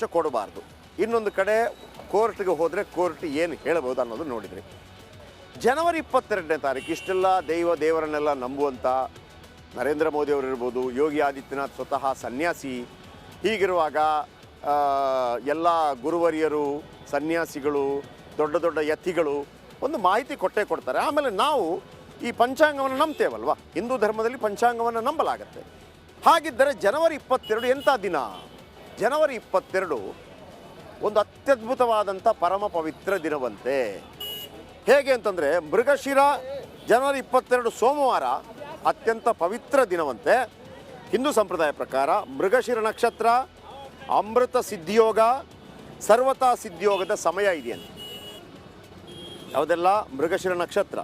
ಅವಕಾಶ ಕೊಡಬಾರ್ದು. ಇನ್ನೊಂದು ಕಡೆ ಕೋರ್ಟ್ಗೆ ಹೋದರೆ ಕೋರ್ಟ್ ಏನು ಹೇಳ್ಬೋದು ಅನ್ನೋದು ನೋಡಿದ್ರಿ. ಜನವರಿ 22ನೇ ತಾರೀಕು ಇಷ್ಟೆಲ್ಲ ದೇವರನ್ನೆಲ್ಲ ನಂಬುವಂಥ ನರೇಂದ್ರ ಮೋದಿ ಅವರಿರ್ಬೋದು, ಯೋಗಿ ಆದಿತ್ಯನಾಥ್ ಸ್ವತಃ ಸನ್ಯಾಸಿ, ಹೀಗಿರುವಾಗ ಎಲ್ಲ ಗುರುವರಿಯರು, ಸನ್ಯಾಸಿಗಳು, ದೊಡ್ಡ ದೊಡ್ಡ ಯತಿಗಳು ಒಂದು ಮಾಹಿತಿ ಕೊಟ್ಟೇ ಕೊಡ್ತಾರೆ. ಆಮೇಲೆ ನಾವು ಈ ಪಂಚಾಂಗವನ್ನು ನಂಬ್ತೇವಲ್ವ, ಹಿಂದೂ ಧರ್ಮದಲ್ಲಿ ಪಂಚಾಂಗವನ್ನು ನಂಬಲಾಗತ್ತೆ. ಹಾಗಿದ್ದರೆ ಜನವರಿ 22 ಎಂಥ ದಿನ? ಜನವರಿ 22 ಒಂದು ಅತ್ಯದ್ಭುತವಾದಂಥ ಪರಮ ಪವಿತ್ರ ದಿನವಂತೆ. ಹೇಗೆ ಅಂತಂದರೆ ಮೃಗಶಿರ ಜನವರಿ 22 ಸೋಮವಾರ ಅತ್ಯಂತ ಪವಿತ್ರ ದಿನವಂತೆ. ಹಿಂದೂ ಸಂಪ್ರದಾಯ ಪ್ರಕಾರ ಮೃಗಶಿರ ನಕ್ಷತ್ರ, ಅಮೃತ ಸಿದ್ಧಿಯೋಗ, ಸರ್ವತಾ ಸಿದ್ಧಿಯೋಗದ ಸಮಯ ಇದೆಯಂತೆ. ಯಾವುದೆಲ್ಲ? ಮೃಗಶಿರ ನಕ್ಷತ್ರ,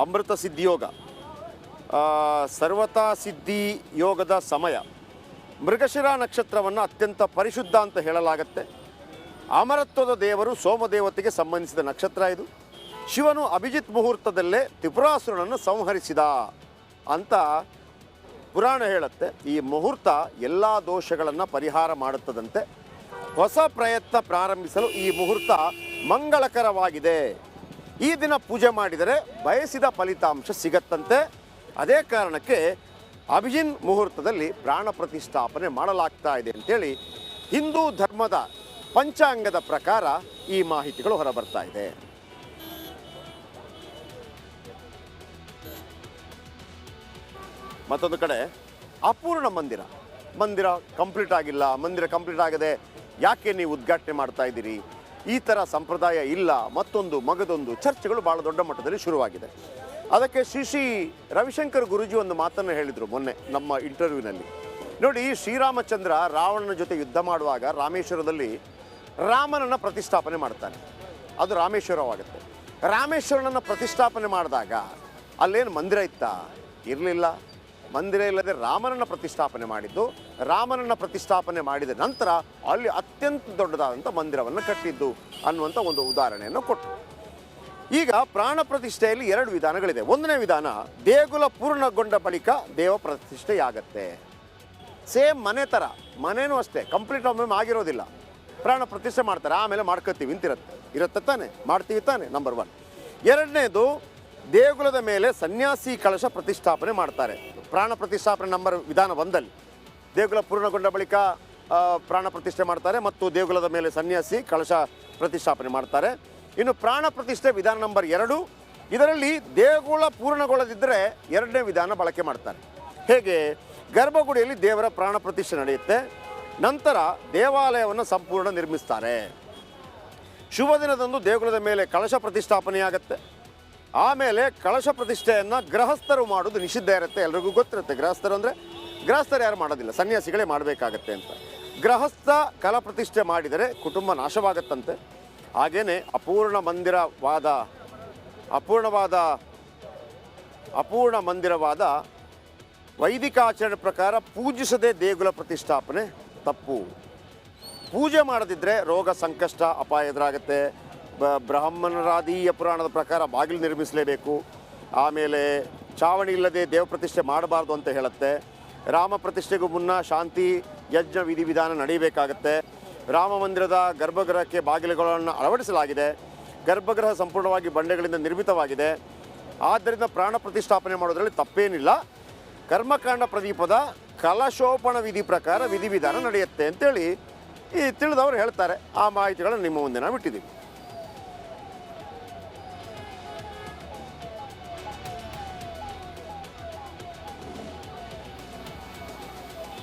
ಅಮೃತ ಸಿದ್ಧಿಯೋಗ, ಸರ್ವತಾ ಸಿದ್ಧಿ ಯೋಗದ ಸಮಯ. ಮೃಗಶಿರ ನಕ್ಷತ್ರವನ್ನು ಅತ್ಯಂತ ಪರಿಶುದ್ಧ ಅಂತ ಹೇಳಲಾಗತ್ತೆ. ಅಮರತ್ವದ ದೇವರು ಸೋಮದೇವತೆಗೆ ಸಂಬಂಧಿಸಿದ ನಕ್ಷತ್ರ ಇದು. ಶಿವನು ಅಭಿಜಿತ್ ಮುಹೂರ್ತದಲ್ಲೇ ತ್ರಿಪುರಾಸುರನನ್ನು ಸಂಹರಿಸಿದ ಅಂತ ಪುರಾಣ ಹೇಳುತ್ತೆ. ಈ ಮುಹೂರ್ತ ಎಲ್ಲ ದೋಷಗಳನ್ನು ಪರಿಹಾರ ಮಾಡುತ್ತದಂತೆ. ಹೊಸ ಪ್ರಯತ್ನ ಪ್ರಾರಂಭಿಸಲು ಈ ಮುಹೂರ್ತ ಮಂಗಳಕರವಾಗಿದೆ. ಈ ದಿನ ಪೂಜೆ ಮಾಡಿದರೆ ಬಯಸಿದ ಫಲಿತಾಂಶ ಸಿಗತ್ತಂತೆ. ಅದೇ ಕಾರಣಕ್ಕೆ ಅಭಿಜಿನ್ ಮುಹೂರ್ತದಲ್ಲಿ ಪ್ರಾಣ ಪ್ರತಿಷ್ಠಾಪನೆ ಮಾಡಲಾಗ್ತಾ ಇದೆ ಅಂತೇಳಿ ಹಿಂದೂ ಧರ್ಮದ ಪಂಚಾಂಗದ ಪ್ರಕಾರ ಈ ಮಾಹಿತಿಗಳು ಹೊರಬರ್ತಾ ಇದೆ. ಮತ್ತೊಂದು ಕಡೆ ಅಪೂರ್ಣ ಮಂದಿರ ಕಂಪ್ಲೀಟ್ ಆಗಿಲ್ಲ, ಮಂದಿರ ಕಂಪ್ಲೀಟ್ ಆಗದೆ ಯಾಕೆ ನೀವು ಉದ್ಘಾಟನೆ ಮಾಡ್ತಾ ಇದ್ದೀರಿ, ಈ ಥರ ಸಂಪ್ರದಾಯ ಇಲ್ಲ, ಮತ್ತೊಂದು ಮಗದೊಂದು ಚರ್ಚೆಗಳು ಭಾಳ ದೊಡ್ಡ ಮಟ್ಟದಲ್ಲಿ ಶುರುವಾಗಿದೆ. ಅದಕ್ಕೆ ಶ್ರೀ ರವಿಶಂಕರ್ ಗುರೂಜಿ ಒಂದು ಮಾತನ್ನು ಹೇಳಿದರು ಮೊನ್ನೆ ನಮ್ಮ ಇಂಟರ್ವ್ಯೂನಲ್ಲಿ. ನೋಡಿ, ಶ್ರೀರಾಮಚಂದ್ರ ರಾವಣನ ಜೊತೆ ಯುದ್ಧ ಮಾಡುವಾಗ ರಾಮೇಶ್ವರದಲ್ಲಿ ರಾಮನನ್ನು ಪ್ರತಿಷ್ಠಾಪನೆ ಮಾಡ್ತಾನೆ. ಅದು ರಾಮೇಶ್ವರವಾಗುತ್ತೆ. ರಾಮೇಶ್ವರನನ್ನು ಪ್ರತಿಷ್ಠಾಪನೆ ಮಾಡಿದಾಗ ಅಲ್ಲೇನು ಮಂದಿರ ಇತ್ತಾ? ಇರಲಿಲ್ಲ. ಮಂದಿರ ಇಲ್ಲದೆ ರಾಮನನ್ನು ಪ್ರತಿಷ್ಠಾಪನೆ ಮಾಡಿದ್ದು. ರಾಮನನ್ನು ಪ್ರತಿಷ್ಠಾಪನೆ ಮಾಡಿದ ನಂತರ ಅಲ್ಲಿ ಅತ್ಯಂತ ದೊಡ್ಡದಾದಂಥ ಮಂದಿರವನ್ನು ಕಟ್ಟಿದ್ದು ಅನ್ನುವಂಥ ಒಂದು ಉದಾಹರಣೆಯನ್ನು ಕೊಟ್ಟರು. ಈಗ ಪ್ರಾಣ ಪ್ರತಿಷ್ಠೆಯಲ್ಲಿ 2 ವಿಧಾನಗಳಿದೆ. ಒಂದನೇ ವಿಧಾನ, ದೇಗುಲ ಪೂರ್ಣಗೊಂಡ ಬಳಿಕ ದೇವ ಪ್ರತಿಷ್ಠೆಯಾಗತ್ತೆ. ಸೇಮ್ ಮನೆ ಥರ, ಮನೇನೂ ಅಷ್ಟೇ ಕಂಪ್ಲೀಟ್ ಒಮ್ಮೆ ಆಗಿರೋದಿಲ್ಲ. ಪ್ರಾಣ ಪ್ರತಿಷ್ಠೆ ಮಾಡ್ತಾರೆ, ಆಮೇಲೆ ಮಾಡ್ಕೋತೀವಿ ಅಂತಿರುತ್ತೆ. ಇರುತ್ತೆ ತಾನೆ, ಮಾಡ್ತೀವಿ ತಾನೆ, ನಂಬರ್ 1. ಎರಡನೇದು, ದೇಗುಲದ ಮೇಲೆ ಸನ್ಯಾಸಿ ಕಳಶ ಪ್ರತಿಷ್ಠಾಪನೆ ಮಾಡ್ತಾರೆ. ಪ್ರಾಣ ಪ್ರತಿಷ್ಠಾಪನೆ ವಿಧಾನ 1ರಲ್ಲಿ ದೇಗುಲ ಪೂರ್ಣಗೊಂಡ ಬಳಿಕ ಪ್ರಾಣ ಪ್ರತಿಷ್ಠೆ ಮಾಡ್ತಾರೆ ಮತ್ತು ದೇಗುಲದ ಮೇಲೆ ಸನ್ಯಾಸಿ ಕಳಶ ಪ್ರತಿಷ್ಠಾಪನೆ ಮಾಡ್ತಾರೆ. ಇನ್ನು ಪ್ರಾಣ ಪ್ರತಿಷ್ಠೆ ವಿಧಾನ ನಂಬರ್ 2, ಇದರಲ್ಲಿ ದೇಗುಲ ಪೂರ್ಣಗೊಳ್ಳದಿದ್ದರೆ 2ನೇ ವಿಧಾನ ಬಳಕೆ ಮಾಡ್ತಾರೆ. ಹೇಗೆ? ಗರ್ಭಗುಡಿಯಲ್ಲಿ ದೇವರ ಪ್ರಾಣ ಪ್ರತಿಷ್ಠೆ ನಡೆಯುತ್ತೆ, ನಂತರ ದೇವಾಲಯವನ್ನು ಸಂಪೂರ್ಣ ನಿರ್ಮಿಸ್ತಾರೆ. ಶುಭ ದಿನದಂದು ದೇಗುಲದ ಮೇಲೆ ಕಳಶ ಪ್ರತಿಷ್ಠಾಪನೆಯಾಗತ್ತೆ. ಆಮೇಲೆ ಕಳಶ ಪ್ರತಿಷ್ಠೆಯನ್ನು ಗೃಹಸ್ಥರು ಮಾಡೋದು ನಿಷಿದ್ಧ ಇರುತ್ತೆ. ಎಲ್ರಿಗೂ ಗೊತ್ತಿರುತ್ತೆ. ಗೃಹಸ್ಥರು ಯಾರು ಮಾಡೋದಿಲ್ಲ, ಸನ್ಯಾಸಿಗಳೇ ಮಾಡಬೇಕಾಗತ್ತೆ ಅಂತ. ಗೃಹಸ್ಥ ಕಲ ಪ್ರತಿಷ್ಠೆ ಮಾಡಿದರೆ ಕುಟುಂಬ ನಾಶವಾಗತ್ತಂತೆ. ಹಾಗೇನೆ ಅಪೂರ್ಣ ಮಂದಿರವಾದ ವೈದಿಕ ಆಚರಣೆ ಪ್ರಕಾರ ಪೂಜಿಸದೆ ದೇಗುಲ ಪ್ರತಿಷ್ಠಾಪನೆ ತಪ್ಪು. ಪೂಜೆ ಮಾಡದಿದ್ದರೆ ರೋಗ ಸಂಕಷ್ಟ ಅಪಾಯ ಎದುರಾಗುತ್ತೆ. ಬ್ರಾಹ್ಮಣರಾದೀಯ ಪುರಾಣದ ಪ್ರಕಾರ ಬಾಗಿಲು ನಿರ್ಮಿಸಲೇಬೇಕು. ಆಮೇಲೆ ಚಾವಣಿ ಇಲ್ಲದೆ ದೇವ ಪ್ರತಿಷ್ಠೆ ಮಾಡಬಾರ್ದು ಅಂತ ಹೇಳುತ್ತೆ. ರಾಮ ಪ್ರತಿಷ್ಠೆಗೂ ಮುನ್ನ ಶಾಂತಿ ಯಜ್ಞ ವಿಧಿವಿಧಾನ ನಡೆಯಬೇಕಾಗತ್ತೆ. ರಾಮ ಮಂದಿರದ ಗರ್ಭಗೃಹಕ್ಕೆ ಬಾಗಿಲುಗಳನ್ನು ಅಳವಡಿಸಲಾಗಿದೆ. ಗರ್ಭಗೃಹ ಸಂಪೂರ್ಣವಾಗಿ ಬಂಡೆಗಳಿಂದ ನಿರ್ಮಿತವಾಗಿದೆ. ಆದ್ದರಿಂದ ಪ್ರಾಣ ಪ್ರತಿಷ್ಠಾಪನೆ ಮಾಡೋದರಲ್ಲಿ ತಪ್ಪೇನಿಲ್ಲ. ಕರ್ಮಕಾಂಡ ಪ್ರದೀಪದ ಕಲಶೋಪಣ ವಿಧಿ ಪ್ರಕಾರ ವಿಧಿವಿಧಾನ ನಡೆಯುತ್ತೆ ಅಂತೇಳಿ ತಿಳಿದವರು ಹೇಳ್ತಾರೆ. ಆ ಮಾಹಿತಿಗಳನ್ನು ನಿಮ್ಮ ಮುಂದೆ ನಾವು ಇಟ್ಟಿದ್ದೀವಿ.